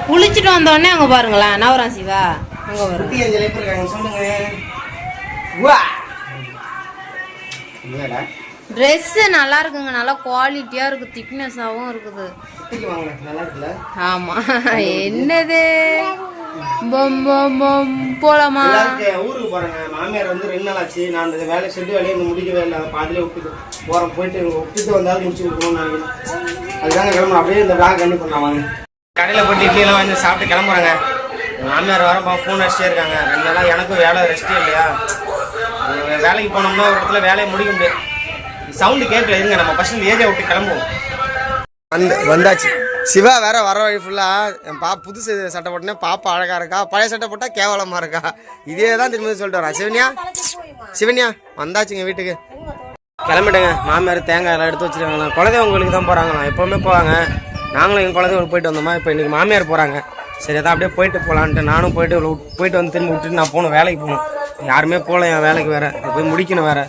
குளிச்சுட்டு வந்தோடனே அங்கே பாருங்களேன் நவரான் சிவா அங்கே வரும். ட்ரெஸ்ஸு நல்லா இருக்குங்க, நல்லா குவாலிட்டியாக இருக்குது, திக்னஸாகவும் இருக்குது. ஆமாம் என்னது போலாமா? ஊருக்கு போறேங்க. மாமியார் வந்து 2 நாள் ஆச்சு. நான் அந்த வேலை செட்டு வேலையை முடிக்கவே இல்லை. பாதிலே விட்டுட்டு போறேன். போயிட்டு விட்டுட்டு வந்தாலும் முடிச்சு கொடுக்கணும்னு நினைக்கிறேன். அதுதாங்க கிளம்புறேன். அப்படியே இந்த வேலை கண்டிப்பாக பண்ணலாம் வாங்க. கடையில் போட்டு இட்லியெல்லாம் வந்து சாப்பிட்டு கிளம்புறாங்க. மாமியார் வரப்போ ஃபோன் அடிச்சிட்டே இருக்காங்க. 2 நாளாக எனக்கும் வேலை ரெஸ்ட்டே இல்லையா. வேலைக்கு போனோம்னா ஒரு இடத்துல வேலையை முடிக்க முடியாது. சவுண்டு கேட்கல, இருங்க நம்ம ஃபர்ஸ்ட் ஏரியா விட்டு கிளம்புவோம். வந்தாச்சு. சிவா வேற வர வழி ஃபுல்லாக என் புதுசு சட்டை போட்டேன்னா பாப்பா அழகா இருக்கா, பழைய சட்டை போட்டால் கேவலமாக இருக்கா. இதே தான் திரும்ப சொல்லிட்டு வரேன். சிவன்யா வந்தாச்சுங்க வீட்டுக்கு. கிளம்பிட்டேங்க. மாமியார் தேங்காய் எல்லாம் எடுத்து வச்சுருக்காங்களா. குலதெய்வம் கோயிலுக்கு தான் போகிறாங்களா. எப்போவுமே போவாங்க. நாங்களும் எங்கள் குலதெய்வம் போயிட்டு வந்தோமா. இப்போ இன்றைக்கி மாமியார் போகிறாங்க. சரி அதான் அப்படியே போயிட்டு போகலான்ட்டு நானும் போயிட்டு வந்து திரும்பி விட்டுட்டு நான் போகணும். வேலைக்கு போகணும். யாருமே போகல என் வேலைக்கு. வேற போய் முடிக்கணும். வேற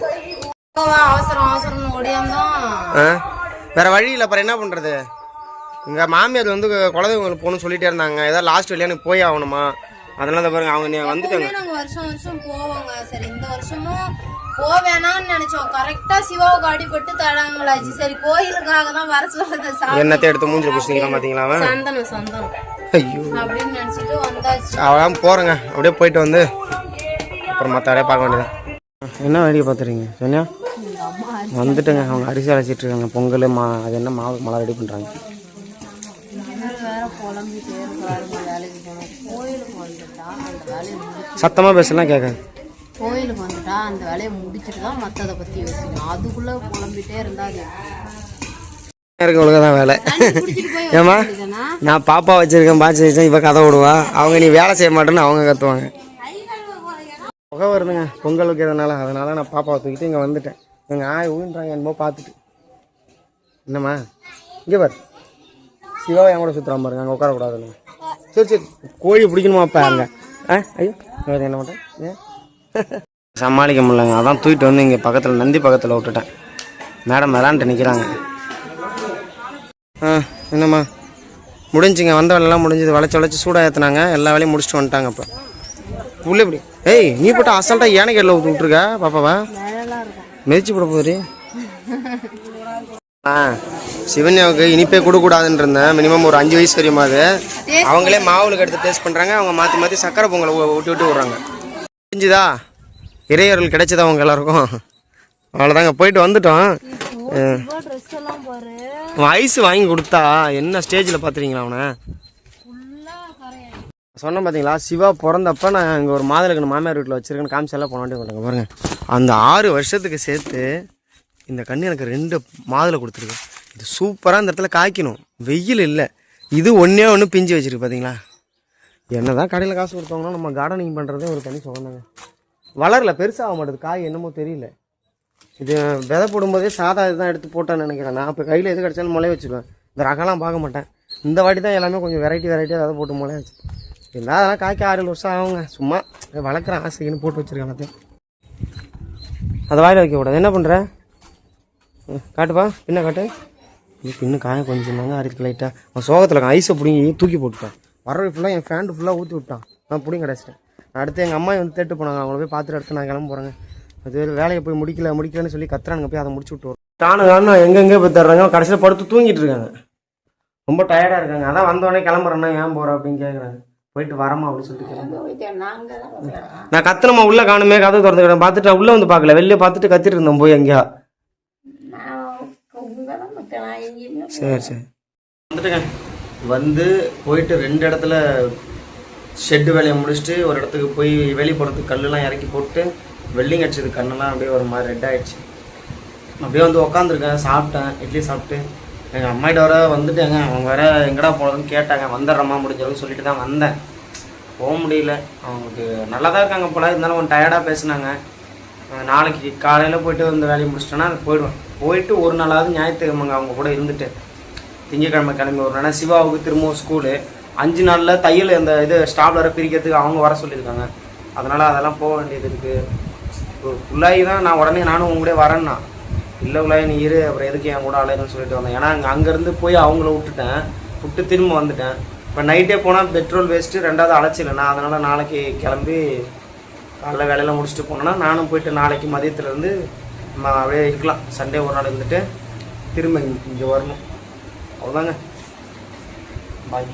அவசரம் ஓடியாந்தான். வேற வழி இல்லை. அப்புறம் என்ன பண்ணுறது? எங்கள் மாமியார் வந்து குலதெய்வங்களுக்கு போகணும்னு சொல்லிட்டே இருந்தாங்க. ஏதாவது லாஸ்ட் வழியாக எனக்கு போய் ஆகணுமா. அதனால தான் பாருங்க அவங்க வந்துட்டாங்க. நாங்கள் வருஷம் போவாங்க. சரி இந்த வருஷமும் போவேணான்னு நினைச்சோம். கரெக்டா சிவாவுக்கு அடிபட்டு தடாங்களாச்சு. சரி கோயிலுக்காக தான் வர சொல்றது. என்னத்தை எடுத்து மூஞ்சில பூசிக்கலாம் பாத்தீங்களா? சந்தனம் ஐயோ அப்படின்னு நினைச்சிட்டு வந்தாச்சு. அவன் போறேங்க. அப்படியே போயிட்டு வந்து அப்புறம் மற்ற வேலையை பார்க்க வேண்டியதான். என்ன வேலையை பார்த்துறீங்க சொன்னியா? வந்துட்டுங்க. அவங்க அரிசி அழைச்சிட்டு இருக்காங்க. பொங்கல் அது என்ன மாவு மழை ரெடி பண்றாங்க. சத்தமா பேசலாம் கேட்க. கோயிலுக்கு வந்துட்டா அந்த வேலையை முடிச்சுட்டு தான் மற்றதை பற்றி யோசிக்கணும். அதுக்குள்ளே புலம்பிட்டே இருந்தாது தான் வேலை. ஏமா நான் பாப்பா வச்சிருக்கேன், பாய்ச்சி வச்சேன், இப்போ கதை விடுவா. அவங்க நீ வேலை செய்ய மாட்டேன்னு அவங்க கத்துவாங்க. புகை வருதுங்க பொங்கல் வைக்கிறதுனால. அதனால நான் பாப்பாவை தூக்கிட்டு இங்கே வந்துட்டேன். எங்கள் ஆய் ஊன்றாங்க என்னமோ பார்த்துட்டு. என்னம்மா இங்கே பாரு, சிவாவை என் கூட சுற்றுறான் பாருங்க. அங்கே உட்காரக்கூடாதுங்க. சரி கோழி பிடிக்கணுமா அப்போ அங்கே? ஐயோ என்ன மாட்டேன் ஏன் சமாளிக்க முடியலங்க. அதான் தூக்கிட்டு வந்து இங்கே பக்கத்தில் நந்தி பக்கத்தில் விட்டுட்டேன். மேடம் விளாண்டுட்டு நிற்கிறாங்க. என்னம்மா முடிஞ்சுங்க. வந்த வேலையெல்லாம் முடிஞ்சது. வளைச்சி சூடாக ஏற்றுனாங்க. எல்லா வேலையும் முடிச்சுட்டு வந்துட்டாங்க. இப்போ உள்ளே இப்படி ஏய் நீ போட்டு அசால்ட்டாக ஏனைக்கு எல்லாம் விட்டுருக்க பாப்பாவா மிதிச்சு போட போகுது. சிவன்யாவுக்கு இனிப்பே கொடுக்கூடாதுன்னு இருந்தேன். மினிமம் ஒரு 5 வயசு வரையுமா. அது அவங்களே மாவுளுக்கு எடுத்து டேஸ்ட் பண்ணுறாங்க. அவங்க மாற்றி சக்கரை பொங்கலை விட்டு விட்றாங்க. புரிஞ்சுதா? இறையர்கள் கிடைச்சதா அவங்க எல்லாருக்கும். அவ்வளோதாங்க. போயிட்டு வந்துட்டோம். ஐஸ் வாங்கி கொடுத்தா என்ன ஸ்டேஜில் பார்த்துறீங்களா அவனை சொன்னேன் பார்த்தீங்களா? சிவா பிறந்தப்ப நான் இங்கே ஒரு மாதலுக்கு மாமியார் வீட்டில் வச்சுருக்கேன்னு காமிச்செல்லாம் போன வாட்டி கொண்டாங்க பாருங்க. அந்த 6 வருஷத்துக்கு சேர்த்து இந்த கண்ணு எனக்கு 2 மாதுளை கொடுத்துருக்கு. இது சூப்பராக இந்த இடத்துல காய்க்கணும். வெயில் இல்லை. இது ஒன்று பிஞ்சு வச்சிருக்கு பார்த்தீங்களா? என்ன தான் கடையில் காசு கொடுத்தோம்னா நம்ம கார்டனிங் பண்ணுறதே ஒரு தனி சுகந்தாங்க. வளரல, பெருசாக மாட்டேது. காய் என்னமோ தெரியல. இது விதை போடும்போதே சாதா இதுதான் எடுத்து போட்டான்னு நினைக்கிறேன். நான் இப்போ கையில் எது கிடச்சாலும் முளைய வச்சுருவேன். இந்த ரகம்லாம் பார்க்க மாட்டேன். இந்த வாட்டி தான் எல்லாமே கொஞ்சம் வெரைட்டியாக அதை போட்டு முளைய வச்சு. இல்லை அதெல்லாம் காய்க்க 6 வருஷம் ஆகுங்க. சும்மா வளர்க்குறேன் ஆசைக்குன்னு போட்டு வச்சுருக்கேன். எல்லாத்தையும் அதை வாயில் வைக்கக்கூடாது. என்ன பண்ணுற? காட்டுப்பா பின்ன காட்டு. இன்னும் காய கொஞ்சம் தாங்க அரிக்கு லைட்டாக. அவன் சோகத்தில் ஐஸை பிடிங்கி தூக்கி போட்டுட்டான். வரவை ஃபுல்லாக என் ஃபேண்டு ஃபுல்லாக ஊற்றி விட்டான். நான் பிடிங்க கிடச்சிட்டேன். அடுத்து எங்கள் அம்மா வந்து தேட்டு போனாங்க. அவங்கள போய் பார்த்துட்டு அடுத்து நான் கிளம்ப போகிறேங்க. அது வேலையை போய் முடிக்கலன்னு சொல்லி கத்துறானுங்க. போய் அதை முடிச்சு விட்டு வரும். தானும் எங்கெங்கே போய் தர்றாங்க. கடைசியில் படுத்து தூங்கிட்டு இருக்காங்க. ரொம்ப டயர்டாக இருக்காங்க. அதான் வந்தோடனே கிளம்புறேன்னா ஏன் போகிறேன் அப்படின்னு கேட்குறாங்க. போயிட்டு வரமா அப்படின்னு சொல்லிட்டு கிளம்புறேன். நான் கத்துனமா உள்ளே காணுமே கதை திறந்துக்கிறேன். பார்த்துட்டு உள்ளே வந்து பார்க்கல. வெளியே பார்த்துட்டு கத்திட்டு இருந்தோம் போய் எங்கேயா. சரி வந்துட்டுங்க. வந்து போயிட்டு 2 இடத்துல ஷெட்டு வேலையை முடிச்சுட்டு ஒரு இடத்துக்கு போய் வெளியே போகிறதுக்கு கல்லுலாம் இறக்கி போட்டு வெல்டிங் அடிச்சது. கண்ணெல்லாம் அப்படியே ஒரு மாதிரி ரெட் ஆகிடுச்சு. அப்படியே வந்து உக்காந்துருக்கேன். சாப்பிட்டேன். இட்லி சாப்பிட்டு எங்கள் அம்மாயிட்ட வர வந்துட்டேங்க. அவங்க வேற எங்கடா போனதுன்னு கேட்டாங்க. வந்துடுறம்மா முடிஞ்சளவுக்கு சொல்லிட்டு தான் வந்தேன். போக முடியல. அவங்களுக்கு நல்லா தான் இருக்காங்க போல. இருந்தாலும் கொஞ்சம் டயர்டாக பேசினாங்க. நாளைக்கு காலையில் போய்ட்டு இந்த வேலையை முடிச்சிட்டேன்னா போயிடுவேன். போயிட்டு ஒரு நாளாவது ஞாயிற்றுக்கிழமைங்க அவங்க கூட இருந்துட்டு திங்கக்கிழமை கிளம்பி ஒரு நாள். சிவாவுக்கு திரும்பவும் ஸ்கூலு 5 நாளில் தையல் அந்த இது ஸ்டாப்லரை பிரிக்கிறதுக்கு அவங்க வர சொல்லியிருக்காங்க. அதனால் அதெல்லாம் போக வேண்டியது இருக்குது. உள்ளாகி தான் நான் உடனே நானும் உங்க கூட வரேன்னா இல்லை உள்ளாகி நீ இரு அப்புறம் எதுக்கு என் கூட அலையணும்னு சொல்லிட்டு வந்தேன். ஏன்னா அங்கேருந்து போய் அவங்கள விட்டு திரும்ப வந்துட்டேன். இப்போ நைட்டே போனால் பெட்ரோல் வேஸ்ட்டு, ரெண்டாவது அலைச்சில்லை நான். அதனால் நாளைக்கு கிளம்பி காலைல வேலையெல்லாம் முடிச்சுட்டு போனோன்னா நானும் போயிட்டு நாளைக்கு மதியத்துலேருந்து நம்ம அப்படியே இருக்கலாம். சண்டே ஒரு நாள் இருந்துட்டு திரும்ப இங்கே வரணும். அவ்வளோதாங்க. பாய்.